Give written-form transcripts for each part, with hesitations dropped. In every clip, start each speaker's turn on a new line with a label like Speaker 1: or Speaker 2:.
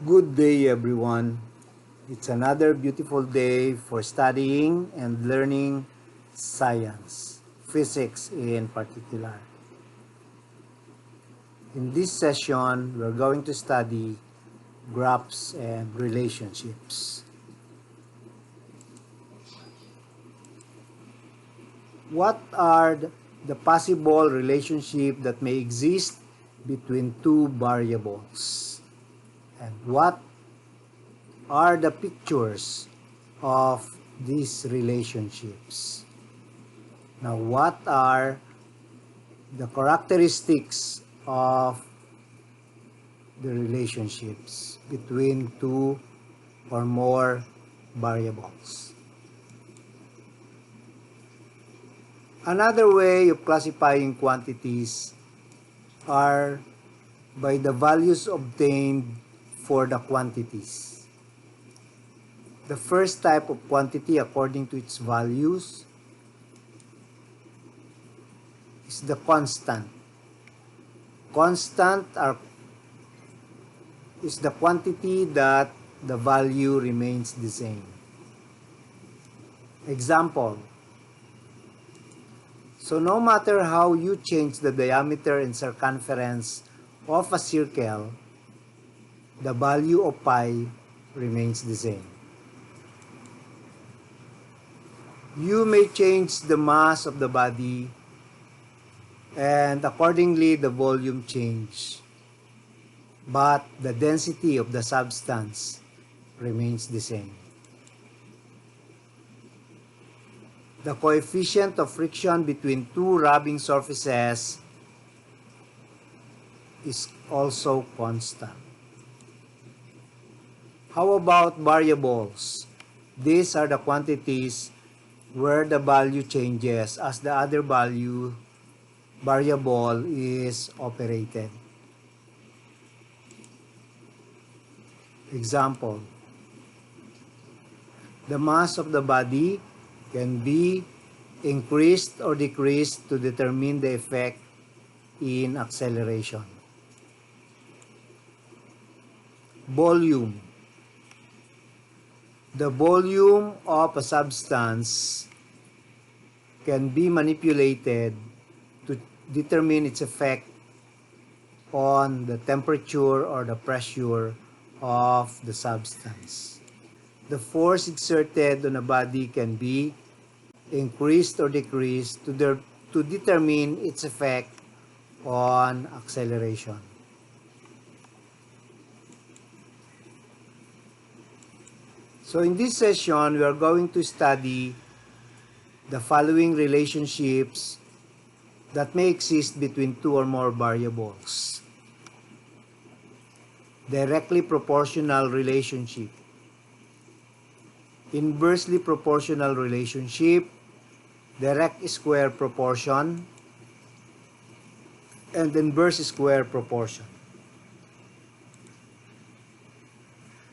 Speaker 1: Good day, everyone. It's another beautiful day for studying and learning science, physics in particular. In this session, we're going to study graphs and relationships. What are the possible relationships that may exist between two variables? And what are the pictures of these relationships? Now, what are the characteristics of the relationships between two or more variables? Another way of classifying quantities are by the values obtained for the quantities. The first type of quantity according to its values is the constant. Constant is the quantity that the value remains the same. Example. So no matter how you change the diameter and circumference of a circle, the value of pi remains the same. You may change the mass of the body and accordingly the volume change, but the density of the substance remains the same. The coefficient of friction between two rubbing surfaces is also constant. How about variables? These are the quantities where the value changes as the other variable is operated. Example, the mass of the body can be increased or decreased to determine the effect in acceleration. Volume. The volume of a substance can be manipulated to determine its effect on the temperature or the pressure of the substance. The force exerted on a body can be increased or decreased to determine its effect on acceleration. So in this session, we are going to study the following relationships that may exist between two or more variables. Directly proportional relationship, inversely proportional relationship, direct square proportion, and inverse square proportion.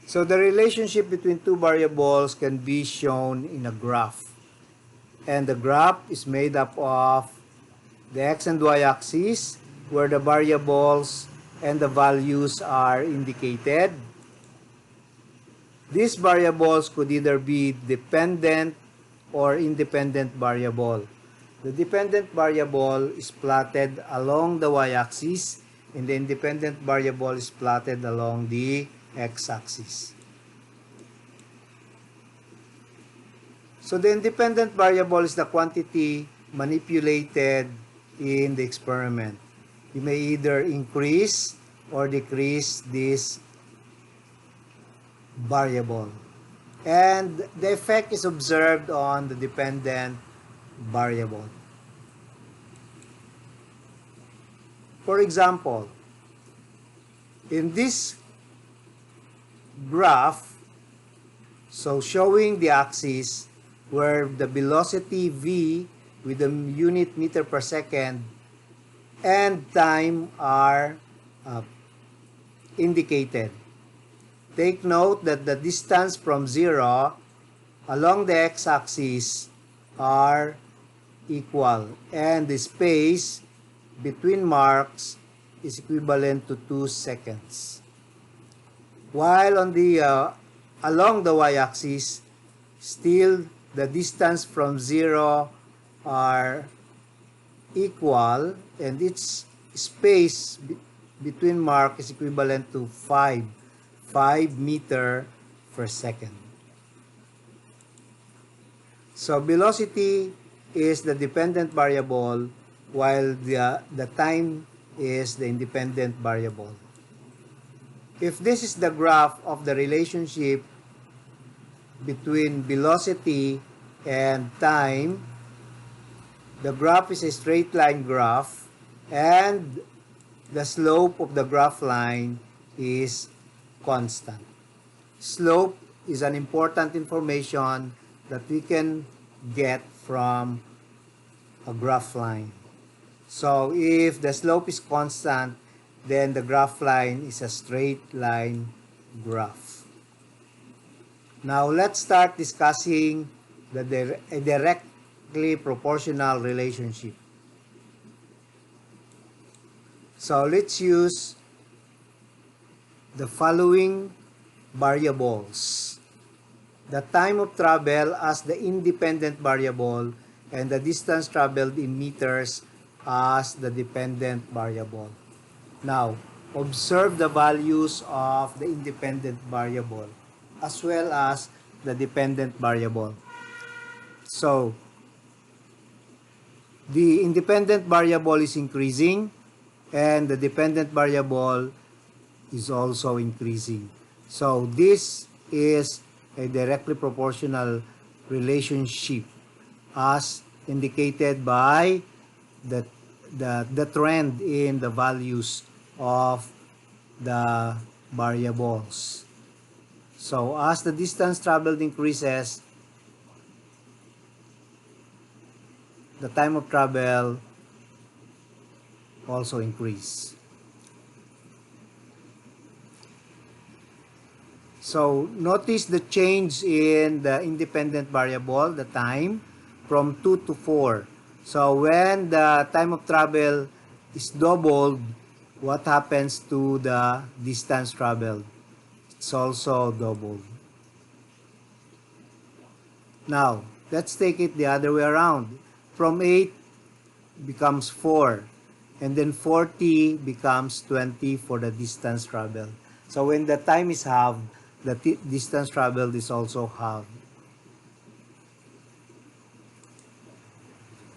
Speaker 1: So the relationship between two variables can be shown in a graph. And the graph is made up of the x and y axis, where the variables and the values are indicated. These variables could either be dependent or independent variable. The dependent variable is plotted along the y-axis and the independent variable is plotted along the x-axis. So the independent variable is the quantity manipulated in the experiment. You may either increase or decrease this variable. And the effect is observed on the dependent variable. For example, in this graph, so showing the axis where the velocity v with the unit meter per second and time are indicated. Take note that the distance from 0 along the x-axis are equal and the space between marks is equivalent to 2 seconds. while on the along the y-axis, still the distance from 0 are equal, and its space between mark is equivalent to 5 meter per second. So velocity is the dependent variable, while the time is the independent variable. If this is the graph of the relationship between velocity and time, the graph is a straight line graph, and the slope of the graph line is constant. Slope is an important information that we can get from a graph line. So if the slope is constant, then the graph line is a straight line graph. Now let's start discussing a directly proportional relationship. So let's use the following variables: the time of travel as the independent variable, and the distance traveled in meters as the dependent variable. Now, observe the values of the independent variable as well as the dependent variable. So, the independent variable is increasing, and the dependent variable is also increasing. So, this is a directly proportional relationship as indicated by the trend in the values of the variables. So as the distance traveled increases, the time of travel also increase. So notice the change in the independent variable, the time, from 2 to 4. So when the time of travel is doubled, what happens to the distance traveled? It's also doubled. Now, let's take it the other way around. From 8 becomes 4, and then 40 becomes 20 for the distance traveled. So when the time is halved, the distance traveled is also halved.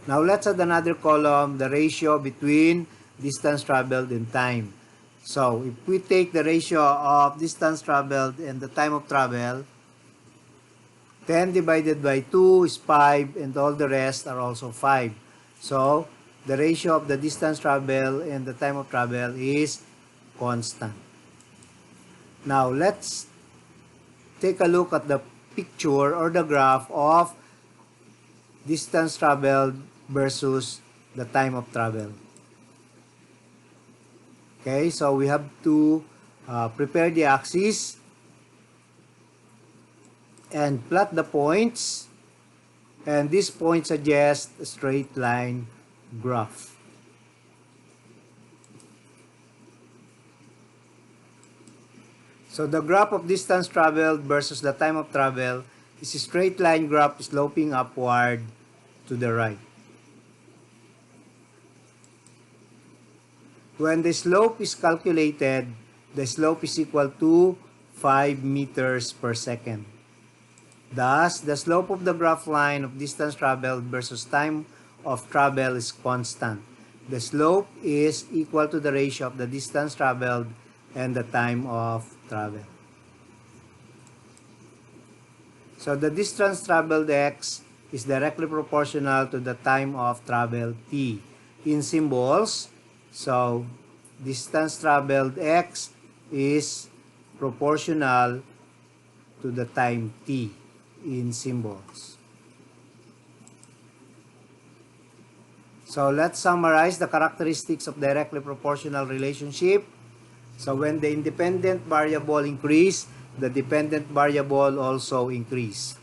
Speaker 1: Now let's add another column, the ratio between distance traveled and time. So if we take the ratio of distance traveled and the time of travel, 10 divided by 2 is 5, and all the rest are also 5. So the ratio of the distance traveled and the time of travel is constant. Now let's take a look at the picture or the graph of distance traveled versus the time of travel. Okay, so we have to prepare the axis and plot the points, and this point suggests a straight line graph. So the graph of distance traveled versus the time of travel is a straight line graph sloping upward to the right. When the slope is calculated, the slope is equal to 5 meters per second. Thus, the slope of the graph line of distance traveled versus time of travel is constant. The slope is equal to the ratio of the distance traveled and the time of travel. So the distance traveled x is directly proportional to the time of travel t. In symbols, so distance traveled x is proportional to the time t in symbols. So let's summarize the characteristics of directly proportional relationship. So when the independent variable increase, the dependent variable also increase.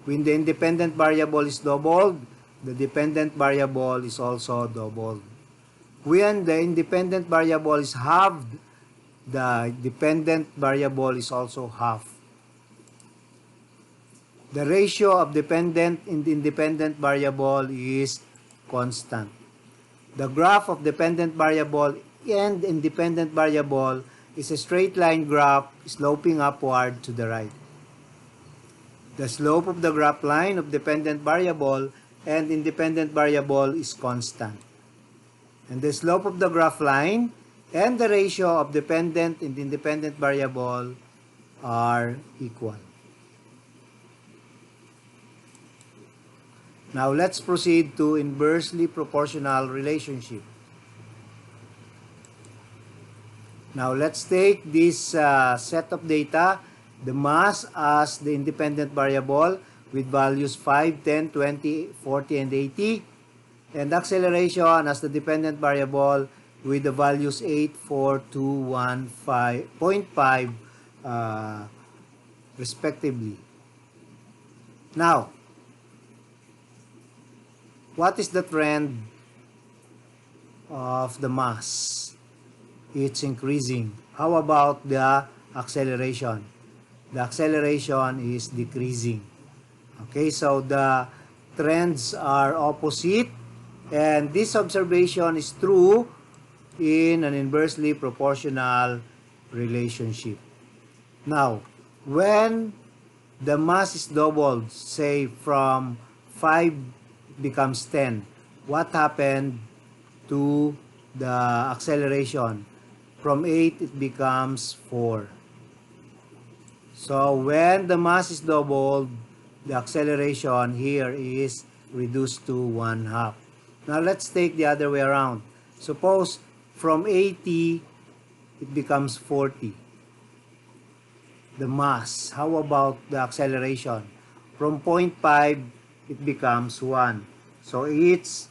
Speaker 1: When the independent variable is doubled, the dependent variable is also doubled. When the independent variable is halved, the dependent variable is also half. The ratio of dependent and independent variable is constant. The graph of dependent variable and independent variable is a straight line graph sloping upward to the right. The slope of the graph line of dependent variable and independent variable is constant. And the slope of the graph line and the ratio of dependent and independent variable are equal. Now let's proceed to inversely proportional relationship. Now let's take this set of data, the mass as the independent variable with values 5, 10, 20, 40, and 80, and acceleration as the dependent variable with the values 8, 4, 2, 1, 0.5 respectively. Now, what is the trend of the mass? It's increasing. How about the acceleration? The acceleration is decreasing. Okay, so the trends are opposite, and this observation is true in an inversely proportional relationship. Now, when the mass is doubled, say from 5 becomes 10, what happened to the acceleration? From 8 it becomes 4. So when the mass is doubled, the acceleration here is reduced to 1/2. Now let's take the other way around. Suppose from 80 it becomes 40. The mass. How about the acceleration? From 0.5 it becomes 1. So it's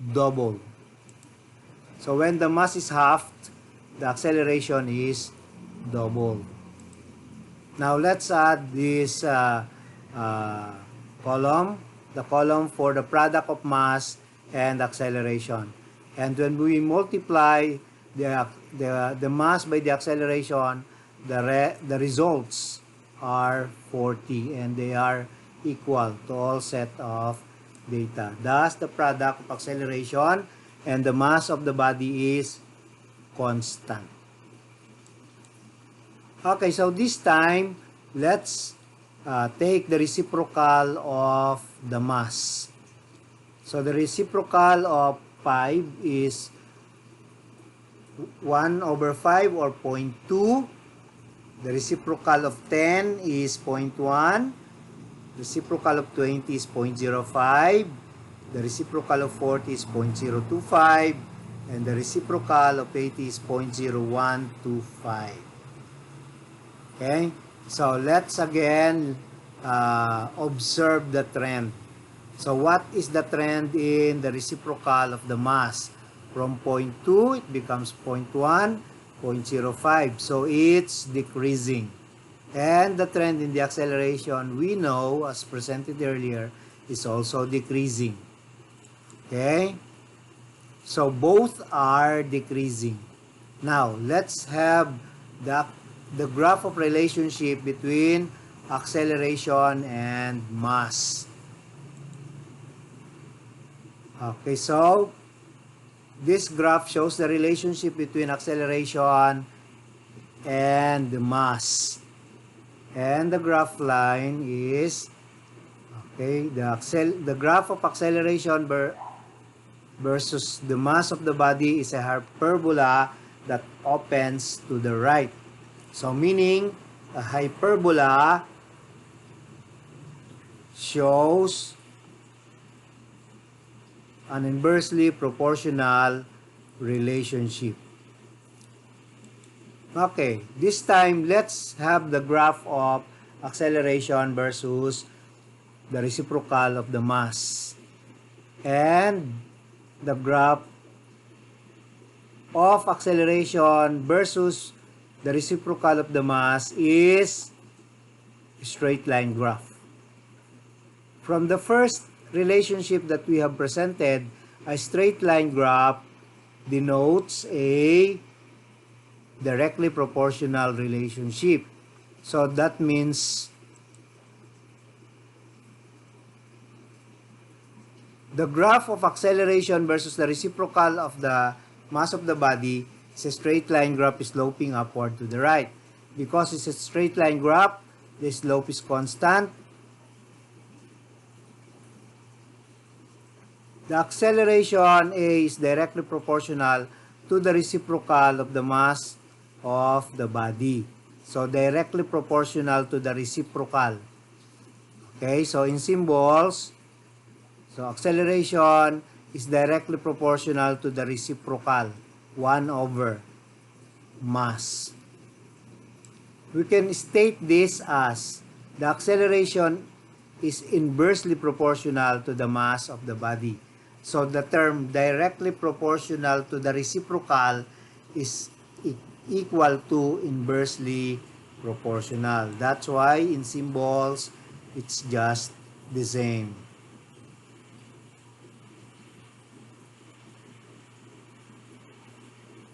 Speaker 1: double. So when the mass is halved, the acceleration is double. Now let's add this column, the column for the product of mass and acceleration. And when we multiply the mass by the acceleration, the results are 40, and they are equal to all set of data. Thus, the product of acceleration and the mass of the body is constant. Okay, so this time, let's take the reciprocal of the mass. So the reciprocal of 5 is 1/5 or 0.2. The reciprocal of 10 is 0.1. Reciprocal of 20 is 0.05. The reciprocal of 40 is 0.025. And the reciprocal of 80 is 0.0125. Okay? So let's again observe the trend. So what is the trend in the reciprocal of the mass? From 0.2 it becomes 0.1, 0.05. So it's decreasing. And the trend in the acceleration, we know, as presented earlier, is also decreasing. Okay? So both are decreasing. Now, let's have the graph of relationship between acceleration and mass. Okay, so this graph shows the relationship between acceleration and the mass. And the graph line is, okay, the graph of acceleration versus the mass of the body is a hyperbola that opens to the right. So meaning, a hyperbola shows an inversely proportional relationship. Okay, this time let's have the graph of acceleration versus the reciprocal of the mass. And the graph of acceleration versus the reciprocal of the mass is a straight line graph. From the first relationship that we have presented, a straight line graph denotes a directly proportional relationship. So that means the graph of acceleration versus the reciprocal of the mass of the body is a straight line graph sloping upward to the right. Because it's a straight line graph, the slope is constant. The acceleration A is directly proportional to the reciprocal of the mass of the body. So directly proportional to the reciprocal. Okay, so in symbols, so acceleration is directly proportional to the reciprocal, 1 over mass. We can state this as the acceleration is inversely proportional to the mass of the body. So the term directly proportional to the reciprocal is equal to inversely proportional. That's why in symbols, it's just the same.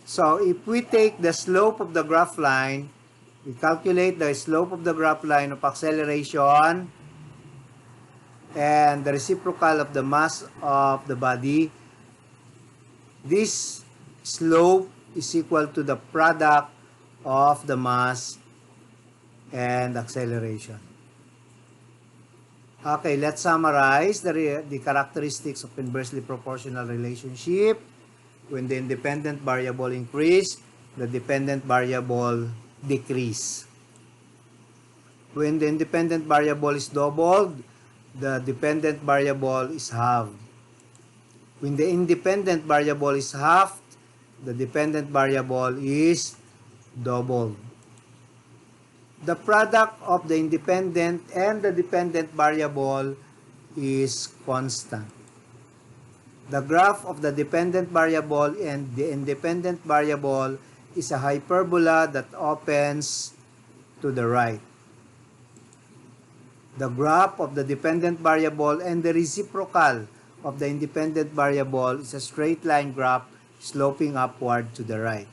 Speaker 1: So if we take the slope of the graph line, we calculate the slope of the graph line of acceleration and the reciprocal of the mass of the body. This slope is equal to the product of the mass and acceleration. Okay, let's summarize the characteristics of inversely proportional relationship. When the independent variable increase, the dependent variable decrease. When the independent variable is doubled, the dependent variable is halved. When the independent variable is halved, the dependent variable is doubled. The product of the independent and the dependent variable is constant. The graph of the dependent variable and the independent variable is a hyperbola that opens to the right. The graph of the dependent variable and the reciprocal of the independent variable is a straight line graph sloping upward to the right.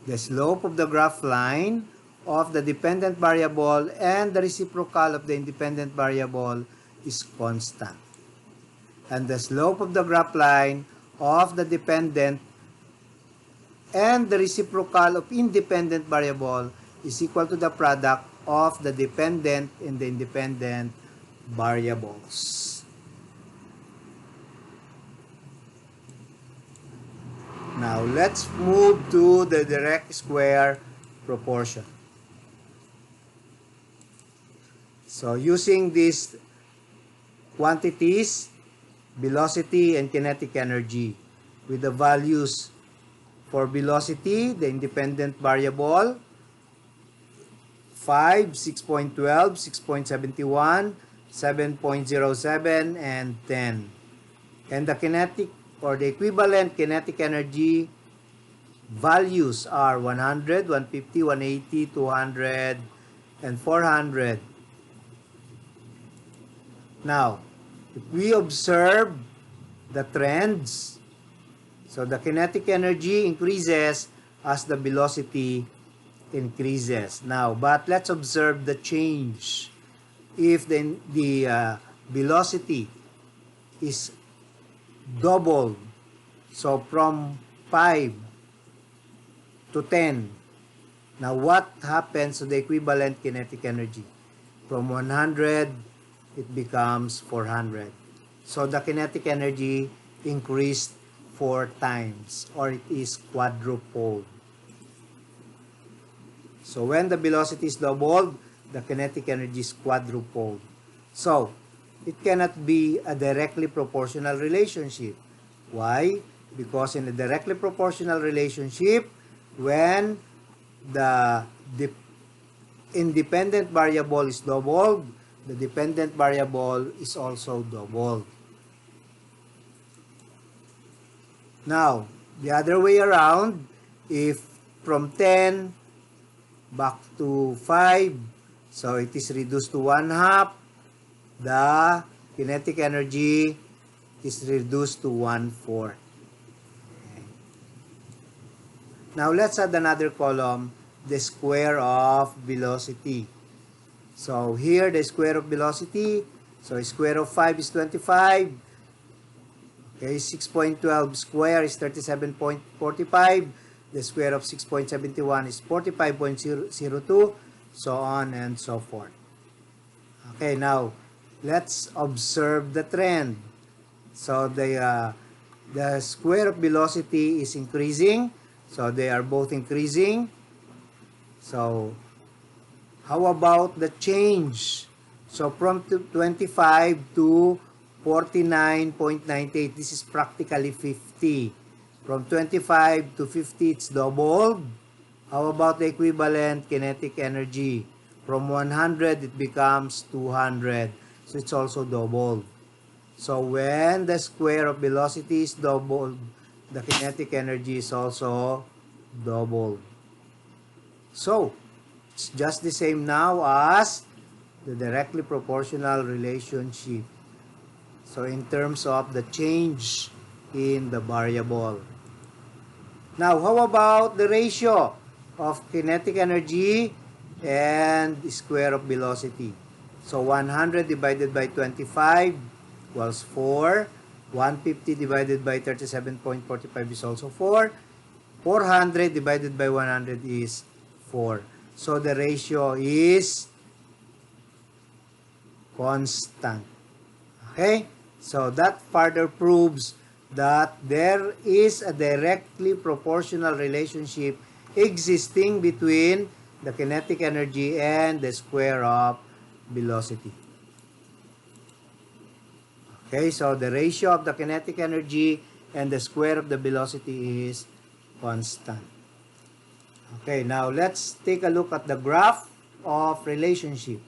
Speaker 1: The slope of the graph line of the dependent variable and the reciprocal of the independent variable is constant. And the slope of the graph line of the dependent and the reciprocal of independent variable is equal to the product of the dependent and the independent variables. Now, let's move to the direct square proportion. So, using these quantities, velocity and kinetic energy, with the values for velocity, the independent variable, 5, 6.12, 6.71, 7.07, and 10. And the kinetic or the equivalent kinetic energy values are 100, 150, 180, 200, and 400. Now, if we observe the trends, so the kinetic energy increases as the velocity increases. Now, but let's observe the change. If the velocity is doubled, so from 5 to 10, now what happens to the equivalent kinetic energy? From 100, it becomes 400. So the kinetic energy increased 4 times, or it is quadrupled. So when the velocity is doubled, the kinetic energy is quadrupled. So it cannot be a directly proportional relationship. Why? Because in a directly proportional relationship, when the independent variable is doubled, the dependent variable is also doubled. Now, the other way around, if from 10 back to 5, so it is reduced to 1/2, the kinetic energy is reduced to 1/4. Now, let's add another column, the square of velocity. So, here, the square of velocity. So, square of 5 is 25. Okay, 6.12 square is 37.45. The square of 6.71 is 45.02. So on and so forth. Okay, now, let's observe the trend. So, the square of velocity is increasing. So, they are both increasing. So, how about the change? So, from 25 to 49.98, this is practically 50. From 25 to 50, it's doubled. How about the equivalent kinetic energy? From 100, it becomes 200. So, it's also doubled. So, when the square of velocity is doubled, the kinetic energy is also doubled. So, it's just the same now as the directly proportional relationship. So, in terms of the change in the variable. Now, how about the ratio of kinetic energy and the square of velocity? So, 100 divided by 25 equals 4. 150 divided by 37.45 is also 4. 400 divided by 100 is 4. So, the ratio is constant. Okay? So, that further proves that there is a directly proportional relationship existing between the kinetic energy and the square of velocity. Okay, so the ratio of the kinetic energy and the square of the velocity is constant. Okay, now let's take a look at the graph of relationship.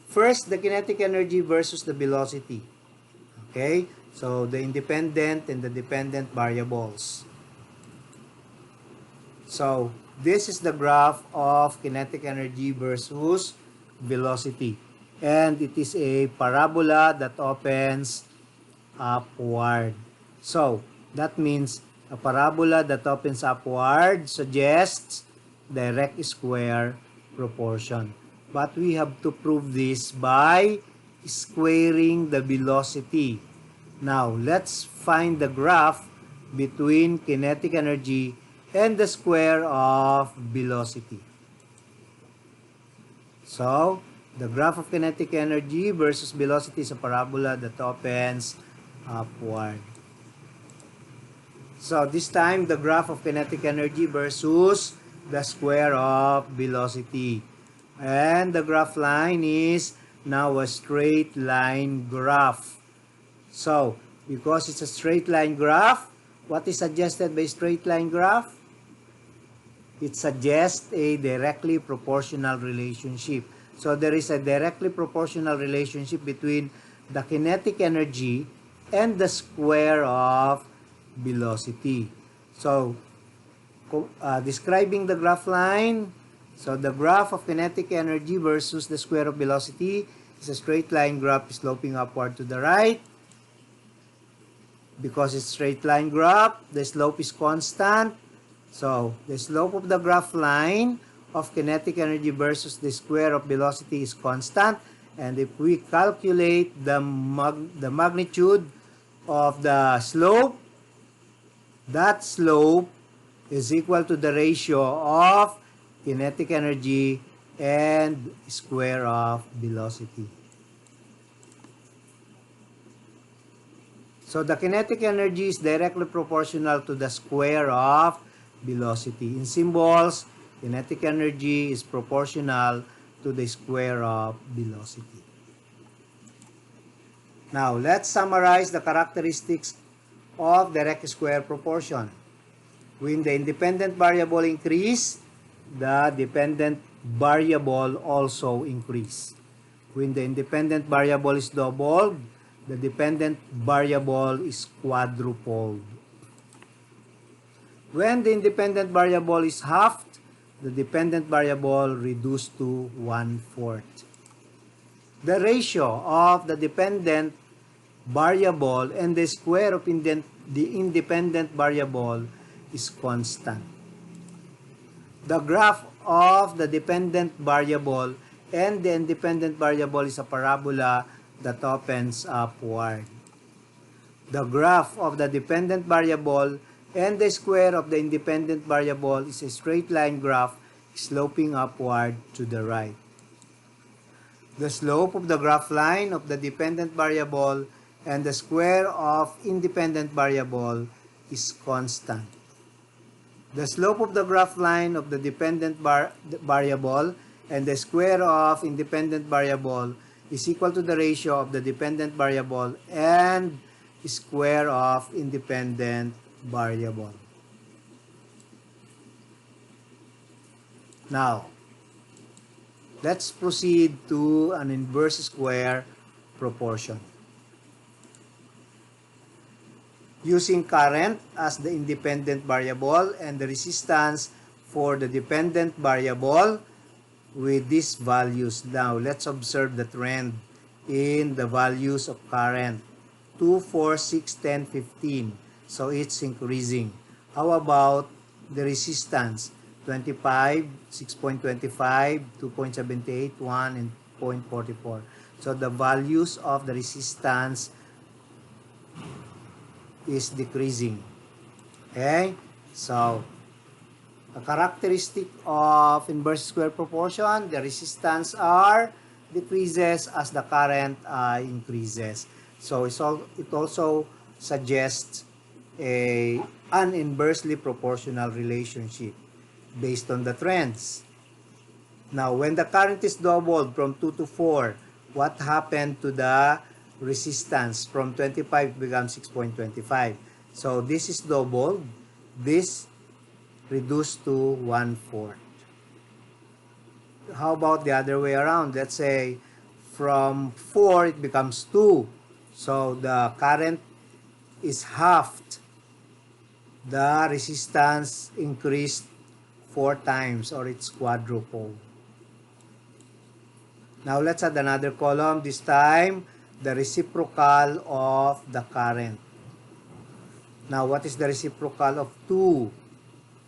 Speaker 1: First, the kinetic energy versus the velocity. Okay, so the independent and the dependent variables. So, this is the graph of kinetic energy versus velocity. And it is a parabola that opens upward. So, that means a parabola that opens upward suggests direct square proportion. But we have to prove this by squaring the velocity. Now, let's find the graph between kinetic energy and the square of velocity. So, the graph of kinetic energy versus velocity is a parabola that opens upward. So, this time, the graph of kinetic energy versus the square of velocity. And the graph line is now a straight line graph. So, because it's a straight line graph, what is suggested by straight line graph? It suggests a directly proportional relationship. So, there is a directly proportional relationship between the kinetic energy and the square of velocity. So, describing the graph line, so the graph of kinetic energy versus the square of velocity is a straight line graph sloping upward to the right. Because it's straight line graph, the slope is constant. So, the slope of the graph line of kinetic energy versus the square of velocity is constant. And if we calculate the magnitude of the slope, that slope is equal to the ratio of kinetic energy and square of velocity. So, the kinetic energy is directly proportional to the square of velocity. In symbols, kinetic energy is proportional to the square of velocity. Now, let's summarize the characteristics of direct square proportion. When the independent variable increase, the dependent variable also increase. When the independent variable is doubled, the dependent variable is quadrupled. When the independent variable is halved, the dependent variable reduced to 1/4. The ratio of the dependent variable and the square of the independent variable is constant. the graph of the dependent variable and the independent variable is a parabola that opens upward. The graph of the dependent variable and the square of the independent variable is a straight line graph sloping upward to the right. The slope of the graph line of the dependent variable and the square of independent variable is constant. The slope of the graph line of the dependent variable and the square of independent variable is equal to the ratio of the dependent variable and square of independent variable. Now, let's proceed to an inverse square proportion. Using current as the independent variable and the resistance for the dependent variable with these values. Now, let's observe the trend in the values of current. 2, 4, 6, 10, 15. So, it's increasing. How about the resistance? 25, 6.25, 2.78, 1, and 0.44. So, the values of the resistance is decreasing. Okay? So, a characteristic of inverse square proportion, the resistance R decreases as the current increases. So, it also suggests an inversely proportional relationship based on the trends. Now, when the current is doubled from 2 to 4, what happened to the resistance? From 25 becomes 6.25. So, this is doubled. This reduced to 1/4. How about the other way around? Let's say from 4 it becomes 2. So, the current is halved. The resistance increased 4 times, or it's quadruple. Now, let's add another column. This time, the reciprocal of the current. Now, what is the reciprocal of 2?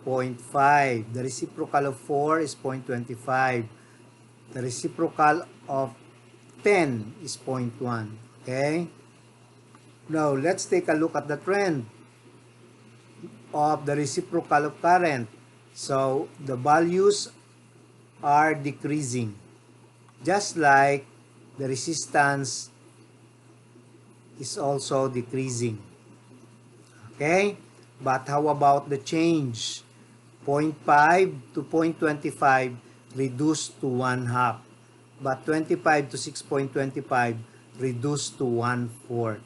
Speaker 1: 0.5. The reciprocal of 4 is 0.25. The reciprocal of 10 is 0.1. Okay? Now, let's take a look at the trend of the reciprocal of current. So, the values are decreasing. Just like the resistance is also decreasing. Okay? But how about the change? 0.5 to 0.25 reduced to 1/2. But 25 to 6.25 reduced to 1/4.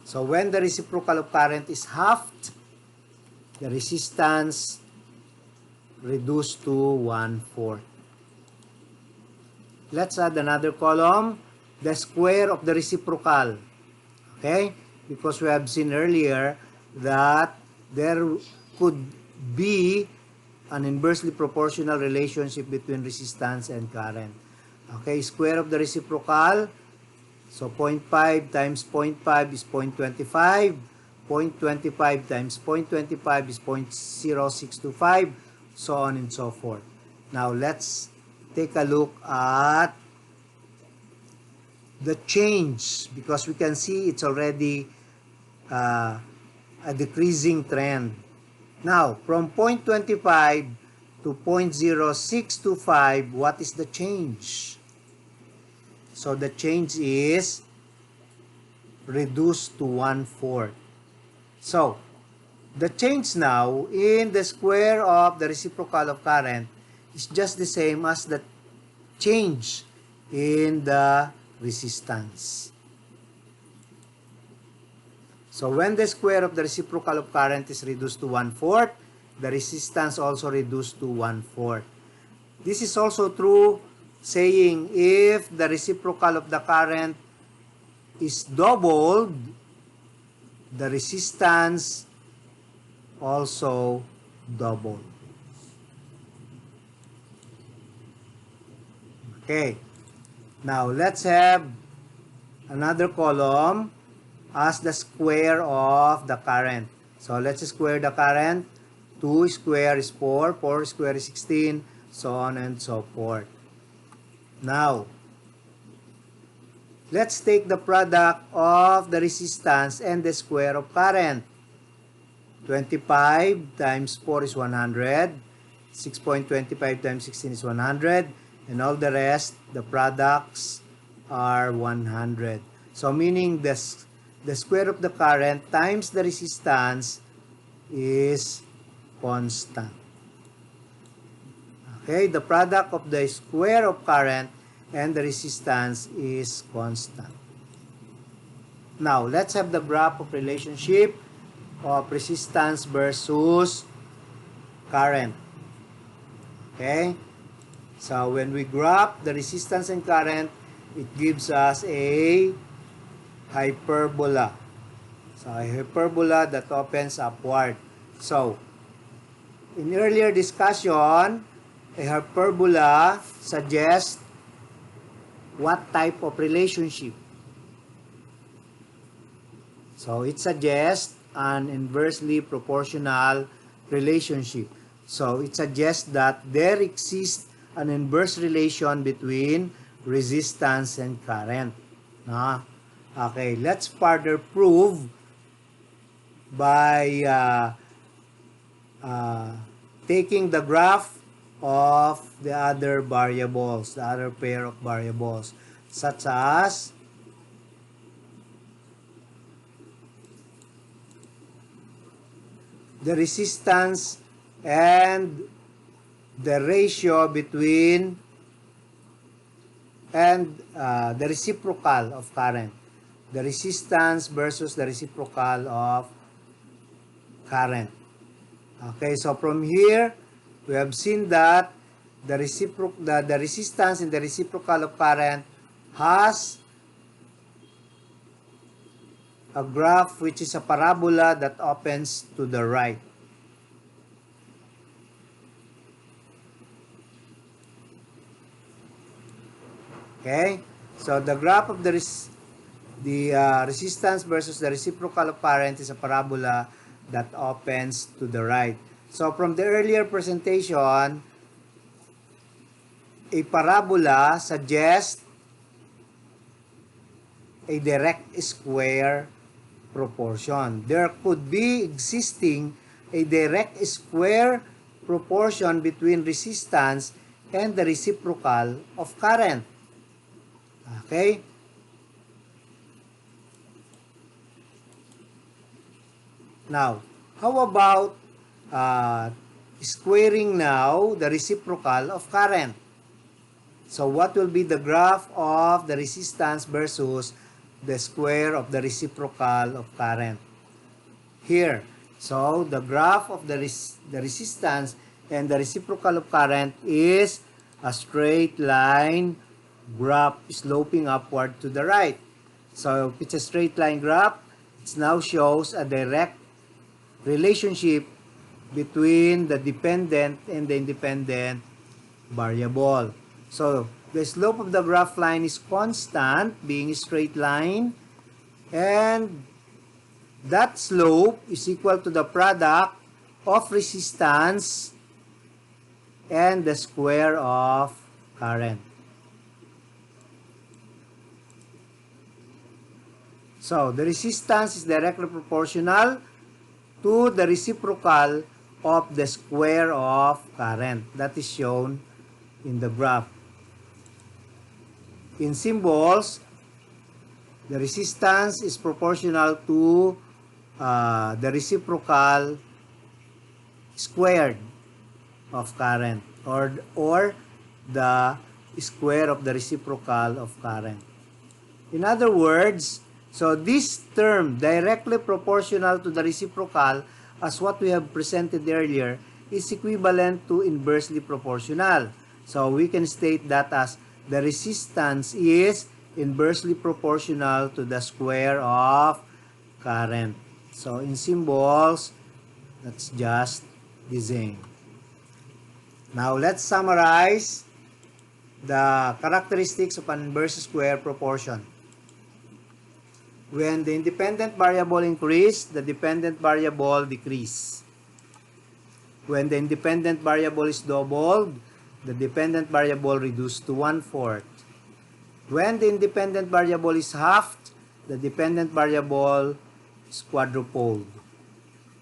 Speaker 1: So when the reciprocal of current is halved, the resistance reduced to 1/4. Let's add another column, the square of the reciprocal. Okay? Because we have seen earlier that there could be an inversely proportional relationship between resistance and current. Okay, square of the reciprocal. So 0.5 times 0.5 is 0.25. 0.25 times 0.25 is 0.0625. So on and so forth. Now let's take a look at the change, because we can see it's already a decreasing trend. Now, from 0.25 to 0.0625, what is the change? So, the change is reduced to 1/4. So, the change now in the square of the reciprocal of current is just the same as the change in the resistance. So when the square of the reciprocal of current is reduced to 1/4, the resistance also reduced to 1/4. This is also true saying if the reciprocal of the current is doubled, the resistance also doubled. Okay. Now, let's have another column as the square of the current. So, let's square the current. 2 square is 4, 4 square is 16, so on and so forth. Now, let's take the product of the resistance and the square of current. 25 times 4 is 100. 6.25 times 16 is 100. And all the rest, the products are 100. So meaning the square of the current times the resistance is constant. Okay, the product of the square of current and the resistance is constant. Now, let's have the graph of relationship of resistance versus current. Okay? So, when we graph the resistance and current, it gives us a hyperbola. So, a hyperbola that opens upward. So, in earlier discussion, a hyperbola suggests what type of relationship? So, it suggests an inversely proportional relationship. So, it suggests that there exists an inverse relation between resistance and current. Okay, let's further prove by taking the graph of the other variables, the other pair of variables, such as the resistance and the ratio between and the reciprocal of current. The resistance versus the reciprocal of current. Okay, so from here, we have seen that the resistance and the reciprocal of current has a graph which is a parabola that opens to the right. Okay, so the graph of the resistance versus the reciprocal of current is a parabola that opens to the right. So from the earlier presentation, a parabola suggests a direct square proportion. There could be existing a direct square proportion between resistance and the reciprocal of current. Okay? Now, how about squaring now the reciprocal of current? So, what will be the graph of the resistance versus the square of the reciprocal of current? Here. So, the graph of the resistance and the reciprocal of current is a straight line graph sloping upward to the right. So, if it's a straight line graph, it now shows a direct relationship between the dependent and the independent variable. So, the slope of the graph line is constant, being a straight line, and that slope is equal to the product of resistance and the square of current. So, the resistance is directly proportional to the reciprocal of the square of current. That is shown in the graph. In symbols, the resistance is proportional to the reciprocal squared of current, or the square of the reciprocal of current. In other words, so this term, directly proportional to the reciprocal, as what we have presented earlier, is equivalent to inversely proportional. So we can state that as the resistance is inversely proportional to the square of current. So in symbols, that's just the same. Now let's summarize the characteristics of an inverse square proportion. When the independent variable increase, the dependent variable decrease. When the independent variable is doubled, the dependent variable reduced to 1/4. When the independent variable is halved, the dependent variable is quadrupled.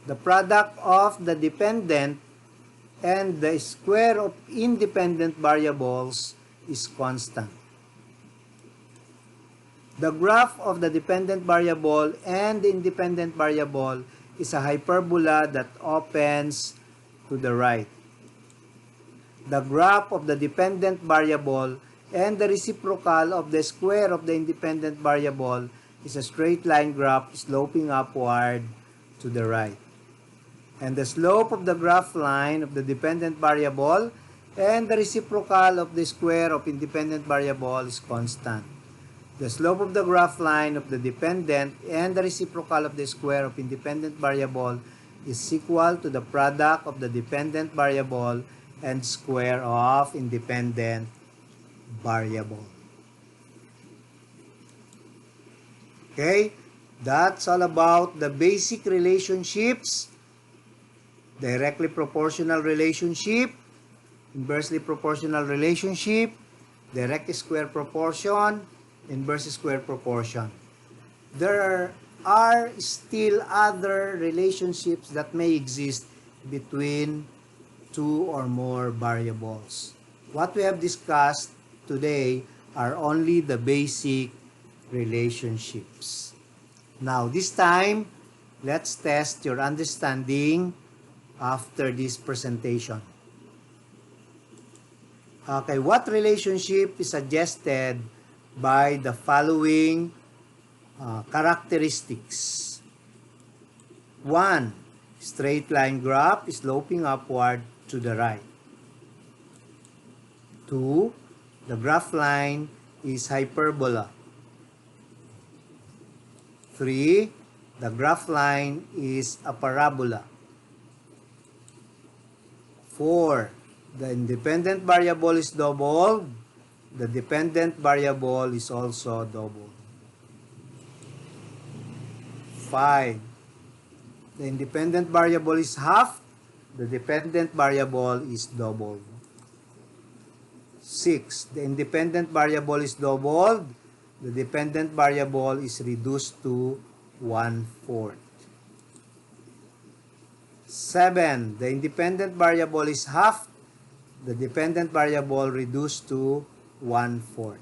Speaker 1: The product of the dependent and the square of independent variables is constant. The graph of the dependent variable and the independent variable is a hyperbola that opens to the right. The graph of the dependent variable and the reciprocal of the square of the independent variable is a straight line graph sloping upward to the right. And the slope of the graph line of the dependent variable and the reciprocal of the square of independent variable is constant. The slope of the graph line of the dependent and the reciprocal of the square of independent variable is equal to the product of the dependent variable and square of independent variable. Okay, that's all about the basic relationships. Directly proportional relationship, inversely proportional relationship, direct square proportion, inverse square proportion. There are still other relationships that may exist between two or more variables. What we have discussed today are only the basic relationships. Now, this time, let's test your understanding after this presentation. Okay, what relationship is suggested by the following characteristics? 1. Straight line graph sloping upward to the right. 2. The graph line is hyperbola. 3. The graph line is a parabola. 4. The independent variable is doubled. The dependent variable is also doubled. 5. The independent variable is halved. The dependent variable is doubled. 6. The independent variable is doubled. The dependent variable is reduced to 1/4. 7. The independent variable is halved. The dependent variable reduced to 1/4.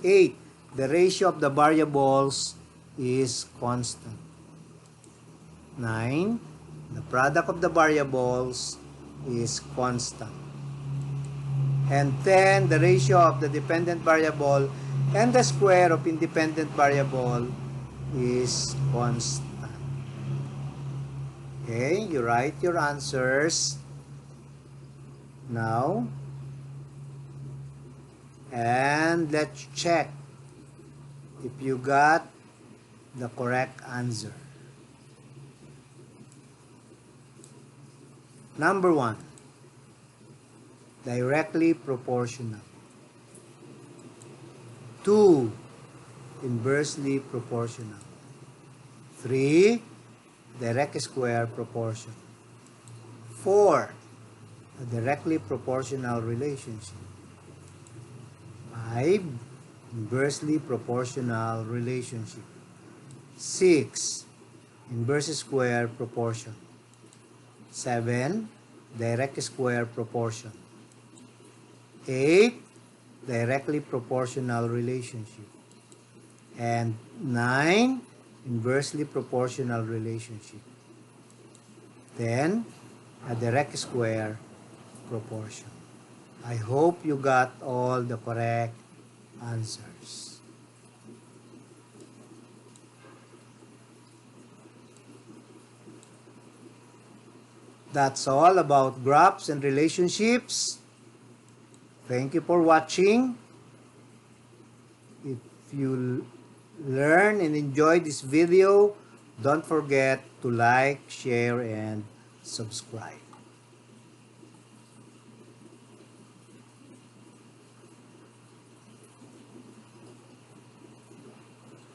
Speaker 1: 8. The ratio of the variables is constant. 9. The product of the variables is constant. And 10. The ratio of the dependent variable and the square of independent variable is constant. Okay, you write your answers now. And let's check if you got the correct answer. Number 1, directly proportional. 2, inversely proportional. 3, direct square proportion. 4, a directly proportional relationship. 5, inversely proportional relationship. 6, inverse square proportion. 7, direct square proportion. 8, directly proportional relationship. And 9, inversely proportional relationship. 10, a direct square proportion. I hope you got all the correct answers. That's all about graphs and relationships. Thank you for watching. If you learn and enjoy this video, don't forget to like, share, and subscribe.